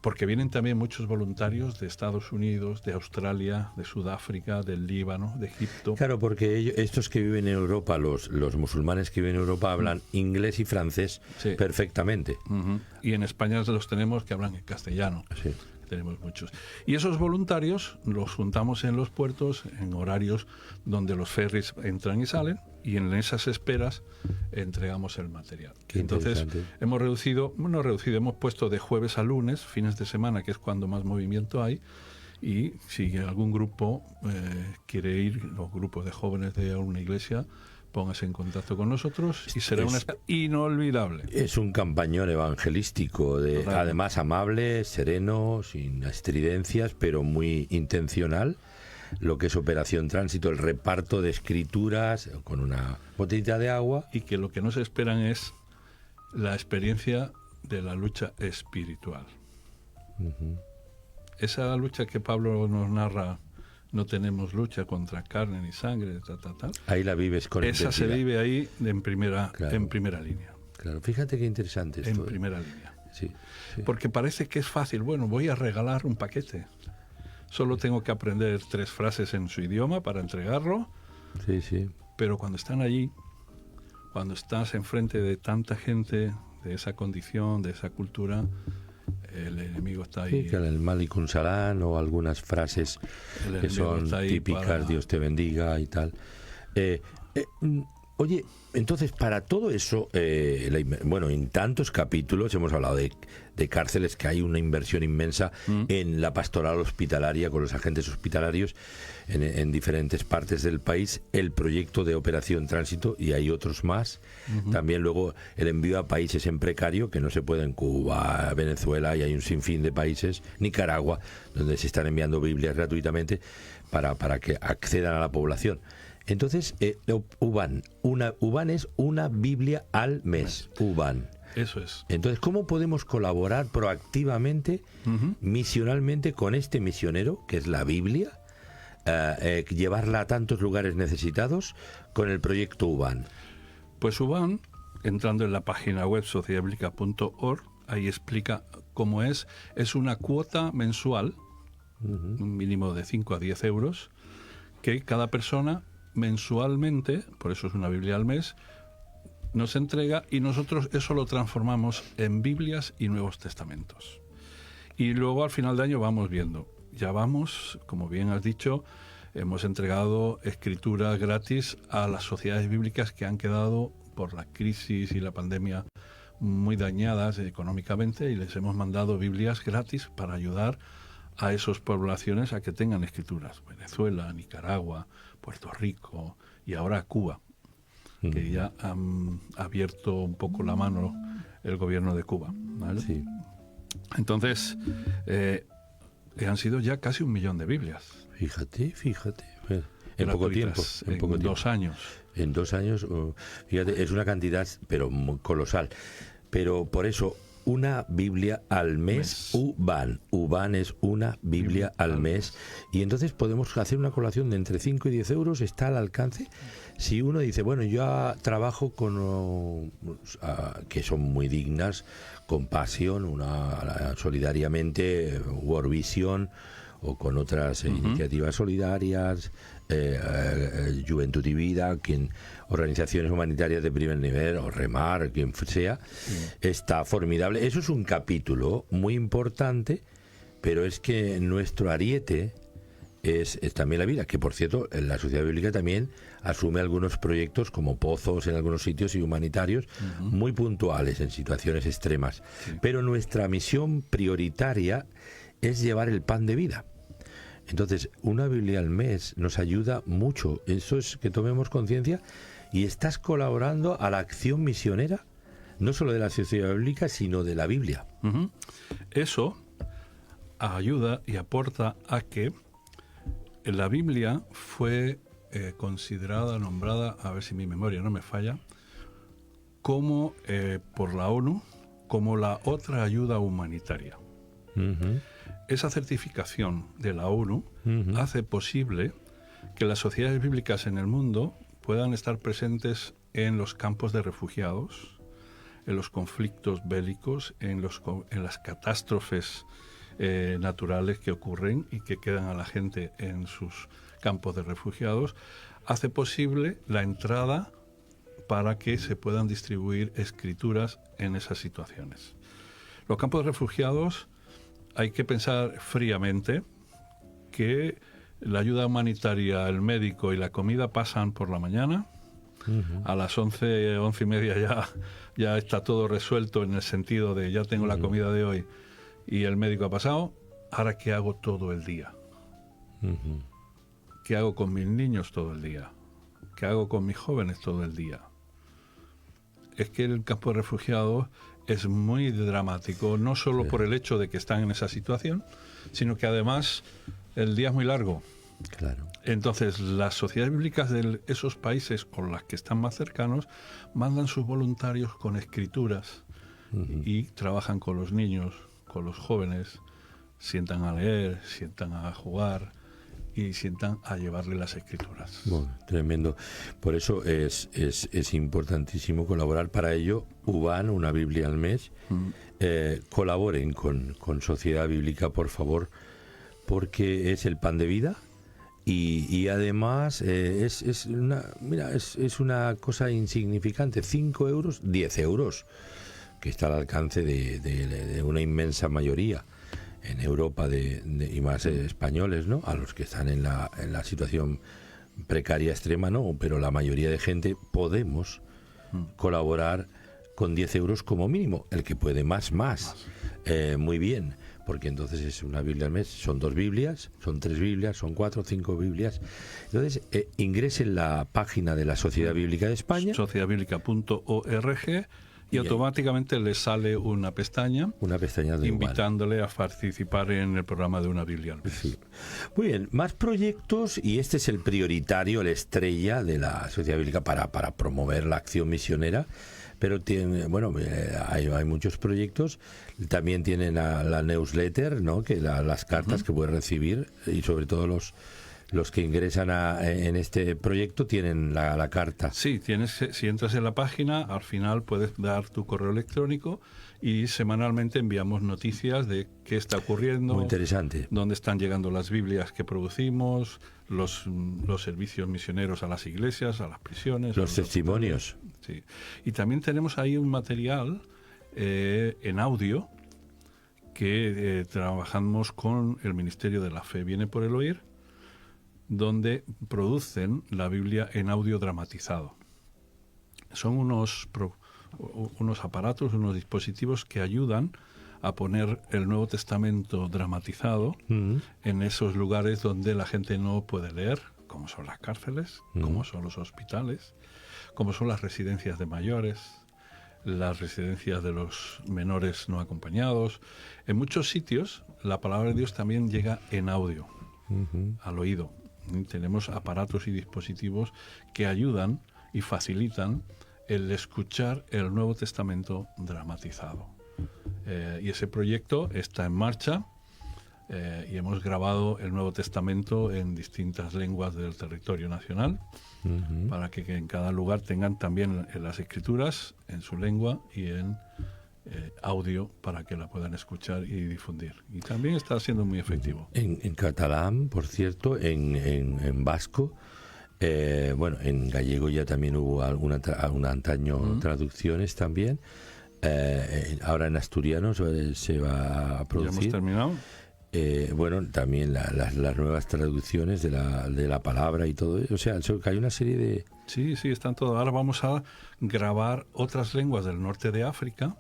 porque vienen también muchos voluntarios de Estados Unidos, de Australia, de Sudáfrica, del Líbano, de Egipto. Claro, porque estos que viven en Europa, los musulmanes que viven en Europa, hablan inglés y francés perfectamente. Y en España los tenemos que hablan en castellano. Sí. Tenemos muchos. Y esos voluntarios los juntamos en los puertos en horarios donde los ferries entran y salen, y en esas esperas entregamos el material. Qué Entonces hemos puesto de jueves a lunes, fines de semana, que es cuando más movimiento hay, y si algún grupo quiere ir, los grupos de jóvenes de alguna iglesia, póngase en contacto con nosotros y será una inolvidable. Es un campañón evangelístico, además amable, sereno, sin estridencias, pero muy intencional. Lo que es Operación Tránsito, el reparto de escrituras con una botellita de agua. Y que lo que nos esperan es la experiencia de la lucha espiritual. Esa lucha que Pablo nos narra, no tenemos lucha contra carne ni sangre, tal. Ahí la vives con esa intensidad. Se vive ahí en primera línea. Claro, fíjate qué interesante esto. En primera línea. Sí. Porque parece que es fácil. Bueno, voy a regalar un paquete. Solo tengo que aprender 3 frases en su idioma para entregarlo. Sí. Pero cuando están allí, cuando estás enfrente de tanta gente de esa condición, de esa cultura, el enemigo está ahí. Sí, que el Malikun Salam o algunas frases que son típicas, Dios te bendiga y tal. Oye, entonces para todo eso, en tantos capítulos hemos hablado de cárceles, que hay una inversión inmensa en la pastoral hospitalaria con los agentes hospitalarios en diferentes partes del país, el proyecto de Operación Tránsito, y hay otros más. También luego el envío a países en precario, que no se puede, en Cuba, Venezuela, y hay un sinfín de países, Nicaragua, donde se están enviando Biblias gratuitamente para que accedan a la población. Entonces, UBAN es una Biblia al mes, UBAN. Eso es. Entonces, ¿cómo podemos colaborar proactivamente, misionalmente, con este misionero, que es la Biblia, llevarla a tantos lugares necesitados con el proyecto UBAN? Pues UBAN, entrando en la página web sociedadbiblica.org, ahí explica como es una cuota mensual, un mínimo de 5 a 10 euros, que cada persona mensualmente, por eso es una Biblia al mes, nos entrega, y nosotros eso lo transformamos en Biblias y Nuevos Testamentos. Y luego al final de año vamos viendo. Ya vamos, como bien has dicho, hemos entregado escrituras gratis a las sociedades bíblicas que han quedado por la crisis y la pandemia muy dañadas económicamente, y les hemos mandado Biblias gratis para ayudar a esas poblaciones a que tengan escrituras. Venezuela, Nicaragua, Puerto Rico y ahora Cuba, que ya han abierto un poco la mano el gobierno de Cuba, ¿vale? Sí. Entonces, han sido ya casi 1 millón de Biblias. Fíjate. En poco tiempo. En 2 años. En 2 años, fíjate, es una cantidad, pero colosal. Pero por eso, una Biblia al mes, UBAN. UBAN es una Biblia al mes. Y entonces podemos hacer una colación de entre 5 y 10 euros, está al alcance. Si uno dice, bueno, yo trabajo con que son muy dignas, Compasión, solidariamente, World Vision, o con otras iniciativas solidarias, Juventud y Vida, organizaciones humanitarias de primer nivel, o Remar, quien sea, está formidable. Eso es un capítulo muy importante, pero es que nuestro ariete es también la vida, que por cierto, la Sociedad Bíblica también asume algunos proyectos como pozos en algunos sitios y humanitarios muy puntuales en situaciones extremas. Pero nuestra misión prioritaria es llevar el pan de vida. Entonces, una Biblia al mes nos ayuda mucho. Eso es que tomemos conciencia, y estás colaborando a la acción misionera, no solo de la Sociedad Bíblica, sino de la Biblia. Eso ayuda y aporta a que la Biblia fue considerada, nombrada, a ver si mi memoria no me falla, como por la ONU, como la otra ayuda humanitaria. Esa certificación de la ONU hace posible que las sociedades bíblicas en el mundo puedan estar presentes en los campos de refugiados, en los conflictos bélicos, en las catástrofes naturales que ocurren y que quedan a la gente en sus campos de refugiados. Hace posible la entrada para que se puedan distribuir escrituras en esas situaciones. Los campos de refugiados, hay que pensar fríamente que la ayuda humanitaria, el médico y la comida pasan por la mañana. A las 11 y media ya está todo resuelto, en el sentido de ya tengo la comida de hoy y el médico ha pasado. Ahora, ¿qué hago todo el día? ¿Qué hago con mis niños todo el día? ¿Qué hago con mis jóvenes todo el día? Es que el campo de refugiados es muy dramático, no solo por el hecho de que están en esa situación, sino que además el día es muy largo. Claro. Entonces, las sociedades bíblicas de esos países, o las que están más cercanos, mandan sus voluntarios con escrituras y trabajan con los niños, con los jóvenes, sientan a leer, sientan a jugar y sientan a llevarle las escrituras. Bueno, tremendo. Por eso es importantísimo colaborar. Para ello, UBAN, una Biblia al mes, colaboren con Sociedad Bíblica, por favor, porque es el pan de vida. Y además es una cosa insignificante. 5 euros, 10 euros, que está al alcance de una inmensa mayoría en Europa y más españoles, ¿no? A los que están en la situación precaria extrema, no, pero la mayoría de gente podemos colaborar con 10 euros como mínimo. El que puede más. Muy bien, porque entonces es una Biblia al mes, son 2 Biblias, son 3 Biblias, son 4 o 5 Biblias. Entonces, ingrese en la página de la Sociedad Bíblica de España, sociedadbiblica.org, y automáticamente le sale una pestaña de invitándole a participar en el programa de una Biblia al mes. Sí. Muy bien, más proyectos, y este es el prioritario, la estrella de la Sociedad Bíblica para promover la acción misionera. Pero hay muchos proyectos. También tienen la newsletter, ¿no? Que las cartas que puede recibir, y sobre todo los que ingresan en este proyecto tienen la carta. Sí, si entras en la página, al final puedes dar tu correo electrónico y semanalmente enviamos noticias de qué está ocurriendo. Muy interesante. Dónde están llegando las Biblias que producimos, los servicios misioneros a las iglesias, a las prisiones. Los testimonios. Sí. Y también tenemos ahí un material en audio que trabajamos con el Ministerio de la Fe, Viene por el Oír, donde producen la Biblia en audio dramatizado. Son unos aparatos, unos dispositivos que ayudan a poner el Nuevo Testamento dramatizado en esos lugares donde la gente no puede leer, como son las cárceles, como son los hospitales, como son las residencias de mayores, las residencias de los menores no acompañados. En muchos sitios la palabra de Dios también llega en audio, al oído. Tenemos aparatos y dispositivos que ayudan y facilitan el escuchar el Nuevo Testamento dramatizado. Y ese proyecto está en marcha y hemos grabado el Nuevo Testamento en distintas lenguas del territorio nacional para que en cada lugar tengan también las escrituras en su lengua y en audio para que la puedan escuchar y difundir. Y también está siendo muy efectivo. En catalán, por cierto, en vasco, bueno, en gallego ya también hubo alguna antaño traducciones también. Ahora en asturiano se va a producir. ¿Ya hemos terminado? Bueno, también las nuevas traducciones de la palabra y todo eso. O sea, hay una serie de... Sí, están todas. Ahora vamos a grabar otras lenguas del norte de África,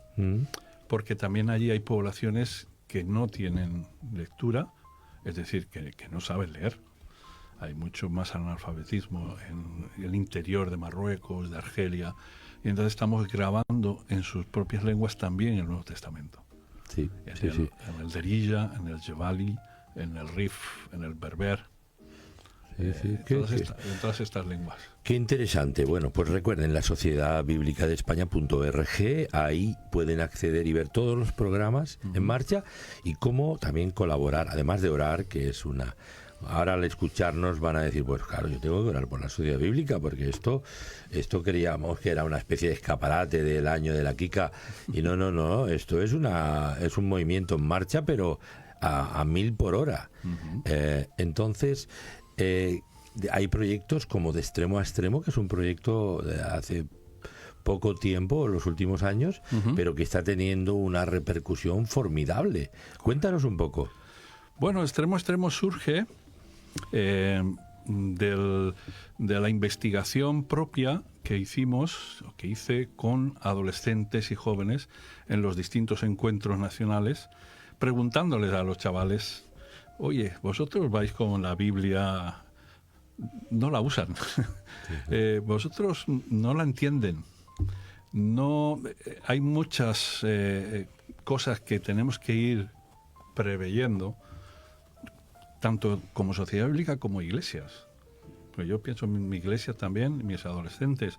porque también allí hay poblaciones que no tienen lectura, es decir, que no saben leer. Hay mucho más analfabetismo en el interior de Marruecos, de Argelia, y entonces estamos grabando en sus propias lenguas también el Nuevo Testamento. Sí. En el Derija, en el Jebali, en el Rif, en el Berber. En todas estas lenguas. Qué interesante. Bueno, pues recuerden la sociedadbiblicadeespaña.org, ahí pueden acceder y ver todos los programas en marcha y cómo también colaborar, además de orar, que es una... Ahora al escucharnos van a decir, pues claro, yo tengo que orar por la sociedad bíblica, porque esto creíamos que era una especie de escaparate del año de la Kika, y no, esto es un movimiento en marcha, pero a 1000 por hora. Entonces, hay proyectos como De Extremo a Extremo, que es un proyecto de hace poco tiempo, los últimos años, pero que está teniendo una repercusión formidable. Cuéntanos un poco. Bueno, Extremo a Extremo surge de la investigación propia que hice con adolescentes y jóvenes en los distintos encuentros nacionales, preguntándoles a los chavales, oye, vosotros vais con la Biblia, no la usan, vosotros no la entienden, no, hay muchas cosas que tenemos que ir preveyendo, tanto como sociedad bíblica como iglesias. Pues yo pienso en mi iglesia también, mis adolescentes.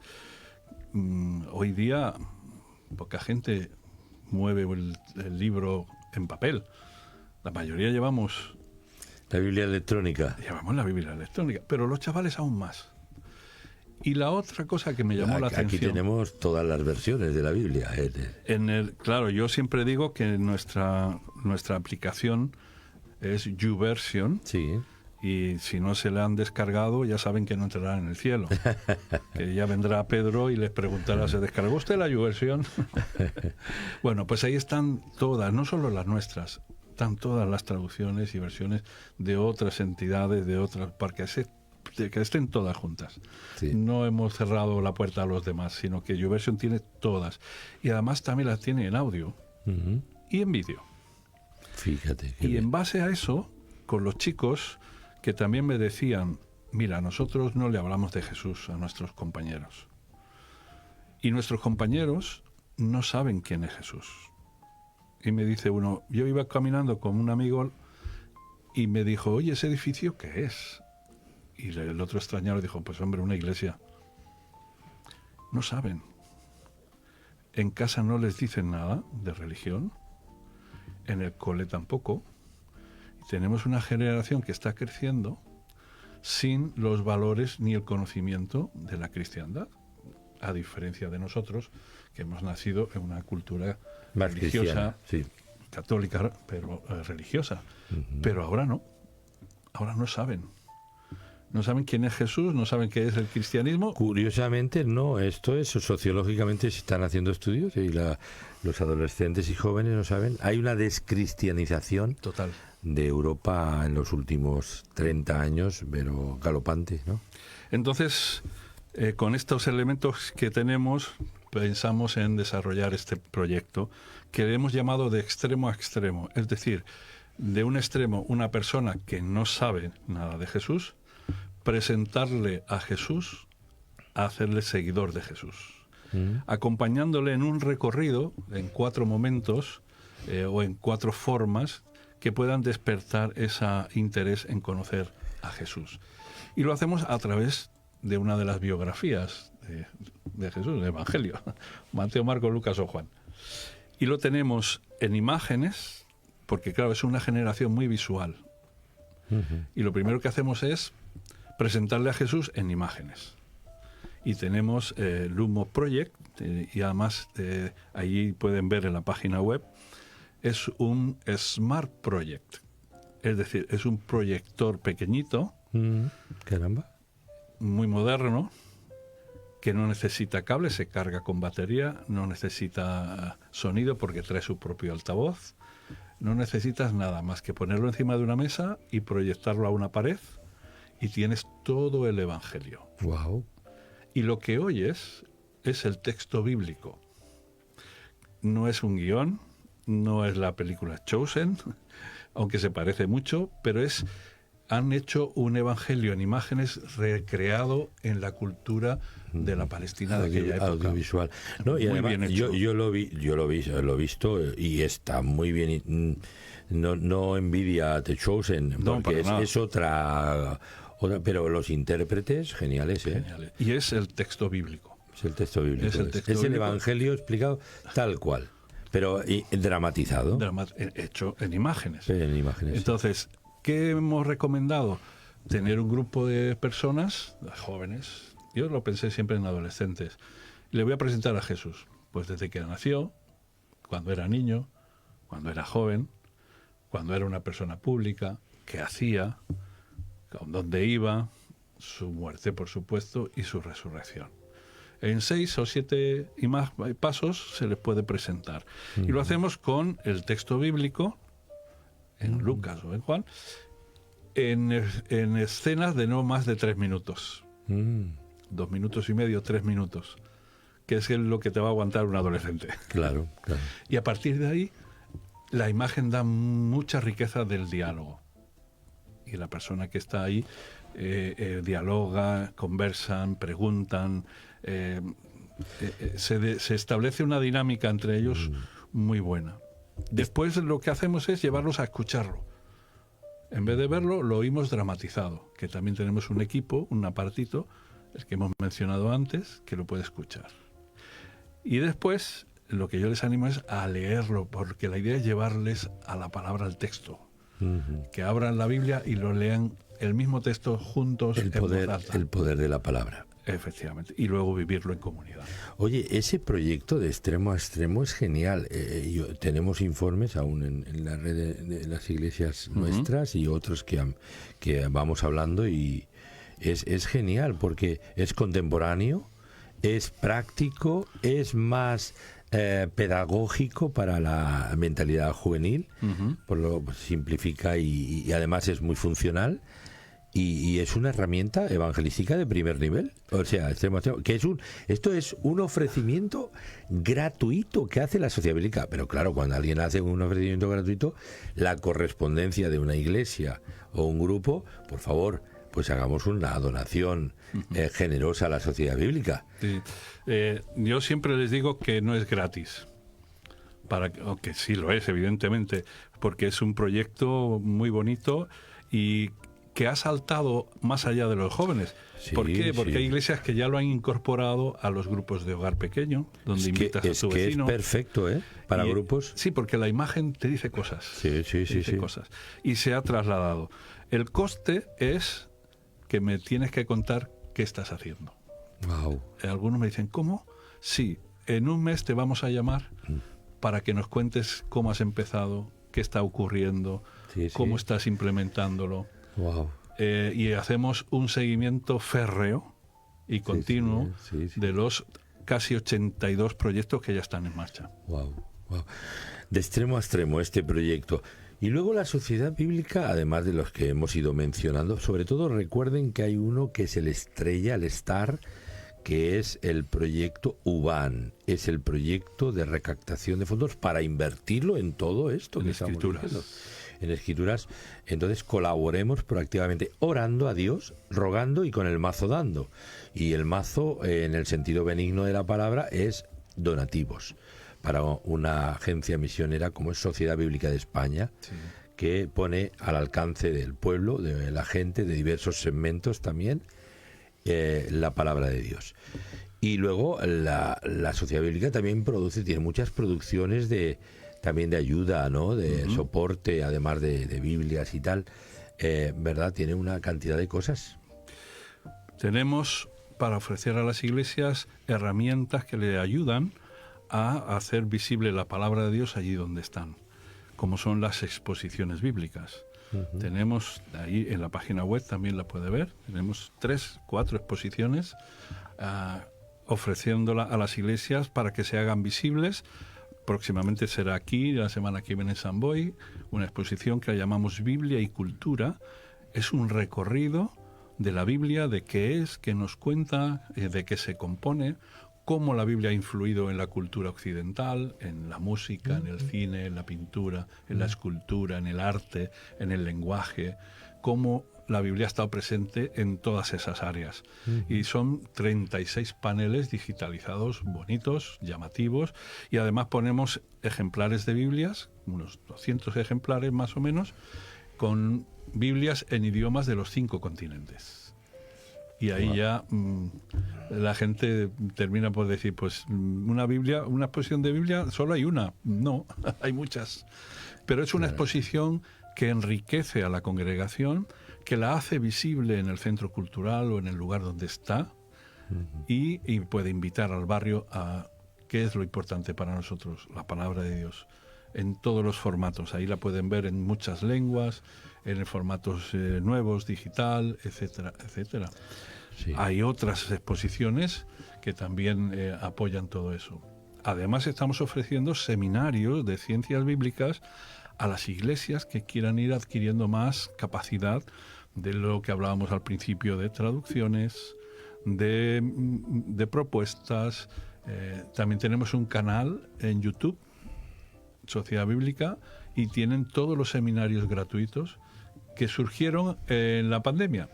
Hoy día poca gente mueve el libro en papel. La mayoría llevamos... La Biblia electrónica. Llevamos la Biblia electrónica, pero los chavales aún más. Y la otra cosa que me llamó la atención... Aquí tenemos todas las versiones de la Biblia. Claro, yo siempre digo que nuestra aplicación es YouVersion. Sí. Y si no se la han descargado, ya saben que no entrarán en el cielo. Que ya vendrá Pedro y les preguntará, ¿se descargó usted la YouVersion? Bueno, pues ahí están todas, no solo las nuestras, están todas las traducciones y versiones de otras entidades, de otras, para que estén todas juntas. Sí. No hemos cerrado la puerta a los demás, sino que YouVersion tiene todas. Y además también las tiene en audio y en vídeo. Fíjate. Y en base a eso, con los chicos que también me decían, mira, nosotros no le hablamos de Jesús a nuestros compañeros. Y nuestros compañeros no saben quién es Jesús. Y me dice uno, yo iba caminando con un amigo y me dijo, oye, ¿ese edificio qué es? Y el otro extrañado dijo, pues hombre, una iglesia. No saben. En casa no les dicen nada de religión. En el cole tampoco. Y tenemos una generación que está creciendo sin los valores ni el conocimiento de la cristiandad, a diferencia de nosotros, que hemos nacido en una cultura Más religiosa, cristiana, sí. católica, pero religiosa. Pero ahora no saben. No saben quién es Jesús, no saben qué es el cristianismo. Curiosamente, no, esto es sociológicamente, se están haciendo estudios y los adolescentes y jóvenes no saben. Hay una descristianización Total. de Europa en los últimos 30 años, pero galopante, ¿no? Entonces, con estos elementos que tenemos, pensamos en desarrollar este proyecto que hemos llamado de extremo a extremo. Es decir, de un extremo, una persona que no sabe nada de Jesús, presentarle a Jesús, a hacerle seguidor de Jesús, acompañándole en un recorrido en 4 momentos o en 4 formas que puedan despertar ese interés en conocer a Jesús. Y lo hacemos a través de una de las biografías de Jesús, el Evangelio, Mateo, Marcos, Lucas o Juan. Y lo tenemos en imágenes, porque claro, es una generación muy visual. Y lo primero que hacemos es presentarle a Jesús en imágenes. Y tenemos Lumos Project, y además allí pueden ver en la página web, es un Smart Project. Es decir, es un proyector pequeñito, Caramba. muy moderno, que no necesita cable, se carga con batería, no necesita sonido porque trae su propio altavoz, no necesitas nada más que ponerlo encima de una mesa y proyectarlo a una pared y tienes todo el Evangelio. Wow. Y lo que oyes es el texto bíblico. No es un guión, no es la película Chosen, aunque se parece mucho, pero han hecho un evangelio en imágenes recreado en la cultura de la Palestina de aquella época. Audiovisual. No, y Muy además, bien hecho. yo lo he visto y está muy bien. No envidia a The Chosen, No, porque para nada. es otra, pero los intérpretes, geniales, ¿eh? Genial. Y es el texto bíblico. Es el texto bíblico. Es el texto el bíblico. Evangelio explicado tal cual, pero dramatizado Hecho en imágenes. en imágenes. Entonces, ¿qué hemos recomendado? Tener un grupo de personas, jóvenes, yo lo pensé siempre en adolescentes. Le voy a presentar a Jesús, pues desde que nació, cuando era niño, cuando era joven, cuando era una persona pública, qué hacía, dónde iba, su muerte, por supuesto, y su resurrección. En 6 o 7 pasos se les puede presentar. Y lo hacemos con el texto bíblico, en Lucas o en Juan, en escenas de no más de 3 minutos. 2 minutos y medio, 3 minutos, que es lo que te va a aguantar un adolescente. Claro, claro. Y a partir de ahí, la imagen da mucha riqueza del diálogo. Y la persona que está ahí dialoga, conversan, preguntan. Se establece una dinámica entre ellos muy buena. Después lo que hacemos es llevarlos a escucharlo. En vez de verlo, lo oímos dramatizado, que también tenemos un equipo, un aparatito, el que hemos mencionado antes, que lo puede escuchar. Y después, lo que yo les animo es a leerlo, porque la idea es llevarles a la palabra, al texto. Que abran la Biblia y lo lean el mismo texto juntos en voz alta. El poder de la palabra. Efectivamente, y luego vivirlo en comunidad. Oye, ese proyecto de extremo a extremo es genial. Tenemos informes aún en la red de las iglesias nuestras y otros que vamos hablando, y es genial porque es contemporáneo, es práctico, es más pedagógico para la mentalidad juvenil, por lo simplifica y además es muy funcional. Y es una herramienta evangelística de primer nivel. O sea, esto es un ofrecimiento gratuito que hace la Sociedad Bíblica. Pero claro, cuando alguien hace un ofrecimiento gratuito, la correspondencia de una iglesia o un grupo, por favor, pues hagamos una donación generosa a la Sociedad Bíblica. Sí. Yo siempre les digo que no es gratis. Aunque sí lo es, evidentemente, porque es un proyecto muy bonito y que ha saltado más allá de los jóvenes. Sí, ¿Por qué? Porque sí. hay iglesias que ya lo han incorporado a los grupos de hogar pequeño, donde invitas a tu vecino. Es perfecto, ¿eh? Para grupos. Sí, porque la imagen te dice cosas. Sí. Cosas. Y se ha trasladado. El coste es que me tienes que contar qué estás haciendo. Wow. Algunos me dicen, ¿cómo? Sí, en un mes te vamos a llamar para que nos cuentes cómo has empezado, qué está ocurriendo, Sí, cómo sí. estás implementándolo. Wow. Y hacemos un seguimiento férreo y continuo sí, sí. de los casi 82 proyectos que ya están en marcha. Wow, wow. De extremo a extremo este proyecto. Y luego la Sociedad Bíblica, además de los que hemos ido mencionando, sobre todo recuerden que hay uno que es el estrella, el star, que es el proyecto UBAN. Es el proyecto de recaptación de fondos para invertirlo en todo esto En que estamos escrituras. diciendo. En escrituras. Entonces colaboremos proactivamente, orando a Dios, rogando y con el mazo dando. Y el mazo, en el sentido benigno de la palabra, es donativos para una agencia misionera como es Sociedad Bíblica de España, Sí. que pone al alcance del pueblo, de la gente, de diversos segmentos también, la palabra de Dios. Y luego la Sociedad Bíblica también tiene muchas producciones también de ayuda, ¿no? De soporte, además de Biblias y tal, ¿verdad? Tiene una cantidad de cosas. Tenemos para ofrecer a las iglesias herramientas que le ayudan a hacer visible la palabra de Dios allí donde están, como son las exposiciones bíblicas. Tenemos ahí en la página web, también la puede ver, tenemos 4 exposiciones ofreciéndola a las iglesias para que se hagan visibles. Próximamente será aquí, la semana que viene en San Boi, una exposición que la llamamos Biblia y Cultura. Es un recorrido de la Biblia, de qué es, qué nos cuenta, de qué se compone, cómo la Biblia ha influido en la cultura occidental, en la música, en el cine, en la pintura, en la escultura, en el arte, en el lenguaje, cómo la Biblia ha estado presente en todas esas áreas. Y son 36 paneles digitalizados, bonitos, llamativos, y además ponemos ejemplares de Biblias, unos 200 ejemplares más o menos, con Biblias en idiomas de los 5 continentes. Y ahí ya la gente termina por decir, pues una Biblia, una exposición de Biblia, solo hay una. No, hay muchas. Pero es una exposición que enriquece a la congregación, que la hace visible en el centro cultural o en el lugar donde está, y puede invitar al barrio a qué es lo importante para nosotros, la palabra de Dios, en todos los formatos. Ahí la pueden ver en muchas lenguas, en formatos nuevos, digital, etcétera, etcétera. Sí. Hay otras exposiciones que también apoyan todo eso. Además, estamos ofreciendo seminarios de ciencias bíblicas a las iglesias que quieran ir adquiriendo más capacidad de lo que hablábamos al principio, de traducciones, de propuestas. También tenemos un canal en YouTube, Sociedad Bíblica, y tienen todos los seminarios gratuitos que surgieron en la pandemia.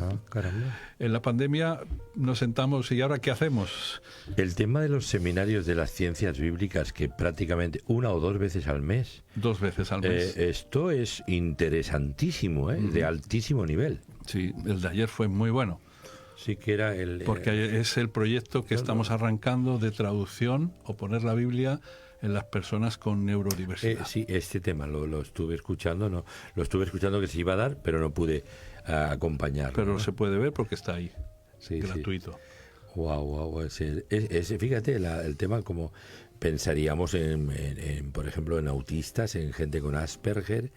Ah, caramba. En la pandemia nos sentamos y ¿ahora qué hacemos? El tema de los seminarios de las ciencias bíblicas, que prácticamente 1 o 2 veces al mes, 2 veces al mes. esto es interesantísimo, de altísimo nivel. Sí, el de ayer fue muy bueno. Sí que era el... Porque es el proyecto que estamos arrancando de traducción o poner la Biblia en las personas con neurodiversidad. sí, este tema lo estuve escuchando, no, lo estuve escuchando que se iba a dar, pero no pude acompañarlo. Pero ¿no? se puede ver porque está ahí, Sí, gratuito. Sí. Wow. Fíjate, el tema como pensaríamos por ejemplo, en autistas, en gente con Asperger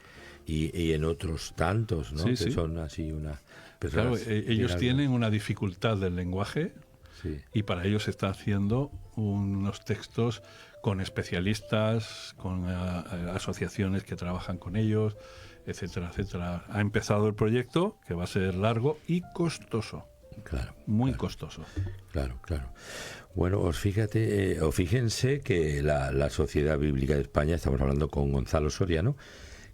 y en otros tantos, ¿no? Sí, que sí. son así una... Claro, ellos tienen una dificultad del lenguaje, sí. y para ellos se está haciendo unos textos con especialistas, con asociaciones que trabajan con ellos, etcétera, etcétera. Ha empezado el proyecto, que va a ser largo y costoso. Claro. Muy costoso. Claro. Bueno, fíjense que la Sociedad Bíblica de España, estamos hablando con Gonzalo Soriano,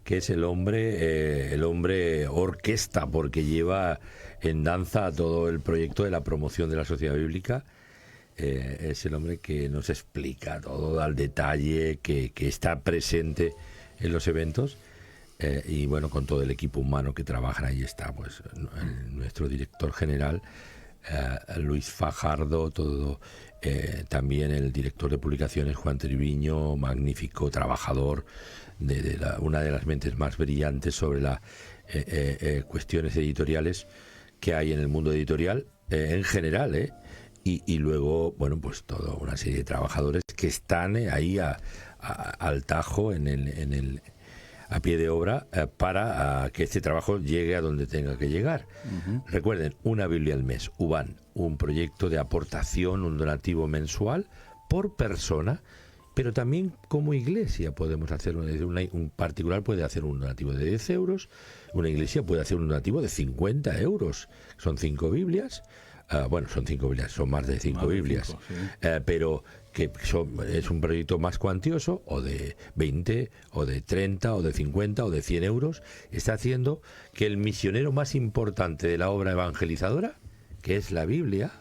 que es el hombre orquesta, porque lleva en danza todo el proyecto de la promoción de la Sociedad Bíblica. Es el hombre que nos explica todo al detalle, que está presente en los eventos, y bueno, con todo el equipo humano que trabaja. Ahí está pues nuestro director general, Luis Fajardo, todo, también el director de publicaciones, Juan Triviño, magnífico trabajador, una de las mentes más brillantes sobre las cuestiones editoriales, que hay en el mundo editorial en general, y luego, bueno, pues toda una serie de trabajadores que están ahí al tajo, a pie de obra, para que este trabajo llegue a donde tenga que llegar. Recuerden, una Biblia al mes, UBAN, un proyecto de aportación, un donativo mensual por persona, pero también como iglesia podemos hacer, un particular puede hacer un donativo de 10 euros, una iglesia puede hacer un donativo de 50 euros, son 5 Biblias. Bueno, son 5 Biblias, son más de 5 Biblias, 5, sí. Pero que es un proyecto más cuantioso, o de 20, o de 30, o de 50, o de 100 euros, está haciendo que el misionero más importante de la obra evangelizadora, que es la Biblia,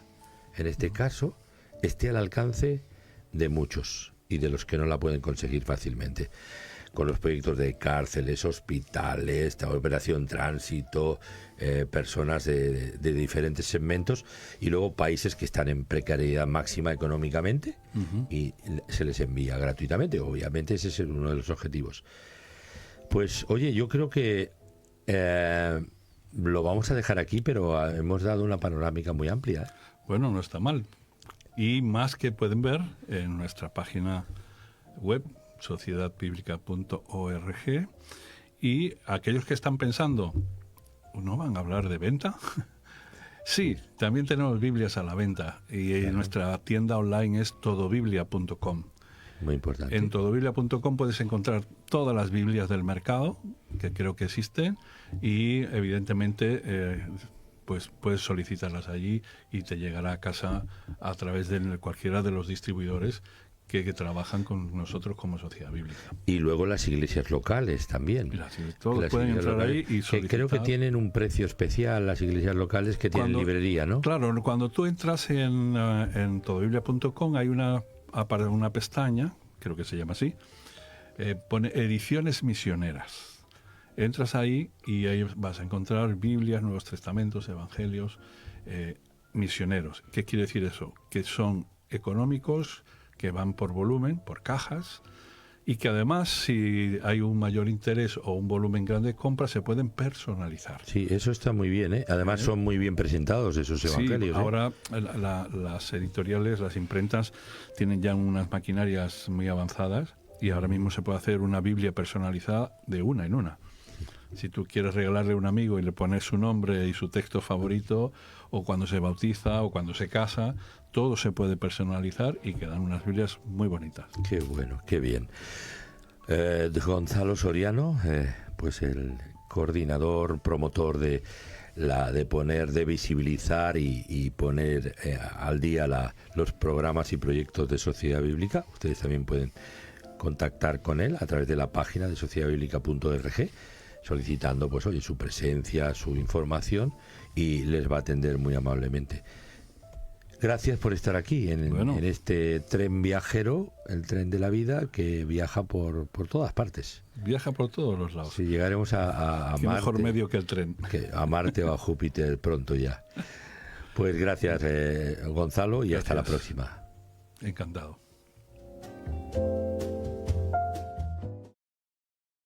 en este caso, esté al alcance de muchos y de los que no la pueden conseguir fácilmente. Con los proyectos de cárceles, hospitales, Operación Tránsito, personas de diferentes segmentos, y luego países que están en precariedad máxima económicamente, y se les envía gratuitamente. Obviamente ese es uno de los objetivos. Pues oye, yo creo que lo vamos a dejar aquí, pero hemos dado una panorámica muy amplia. Bueno, no está mal. Y más que pueden ver en nuestra página web, sociedadbiblica.org, y aquellos que están pensando, ¿no van a hablar de venta? Sí, también tenemos Biblias a la venta, y nuestra tienda online es todobiblia.com. Muy importante. En todobiblia.com puedes encontrar todas las Biblias del mercado, que creo que existen, y evidentemente pues puedes solicitarlas allí y te llegará a casa a través de cualquiera de los distribuidores que trabajan con nosotros como Sociedad Bíblica. Y luego las iglesias locales también. Todos pueden entrar ahí y solicitar. Que creo que tienen un precio especial las iglesias locales que tienen librería, ¿no? Claro, cuando tú entras en todobiblia.com hay una pestaña, creo que se llama así, pone ediciones misioneras. Entras ahí y ahí vas a encontrar Biblias, Nuevos Testamentos, Evangelios, misioneros. ¿Qué quiere decir eso? Que son económicos, que van por volumen, por cajas, y que además, si hay un mayor interés o un volumen grande de compras, se pueden personalizar. Sí, eso está muy bien, ¿eh? Además son muy bien presentados esos evangelios. Sí, ahora las editoriales, las imprentas, tienen ya unas maquinarias muy avanzadas, y ahora mismo se puede hacer una Biblia personalizada de una en una. Si tú quieres regalarle a un amigo y le pones su nombre y su texto favorito, o cuando se bautiza, o cuando se casa, todo se puede personalizar y quedan unas Biblias muy bonitas. Qué bueno, qué bien. Gonzalo Soriano, pues el coordinador, promotor de visibilizar y poner al día los programas y proyectos de Sociedad Bíblica. Ustedes también pueden contactar con él a través de la página de sociedadbiblica.org, solicitando, pues oye, su presencia, su información, y les va a atender muy amablemente. Gracias por estar aquí en este tren viajero, el tren de la vida, que viaja por todas partes. Viaja por todos los lados. Si llegaremos a ¿Qué Marte, mejor medio que el tren? A Marte o a Júpiter pronto ya. Pues gracias, Gonzalo, y gracias. Hasta la próxima. Encantado.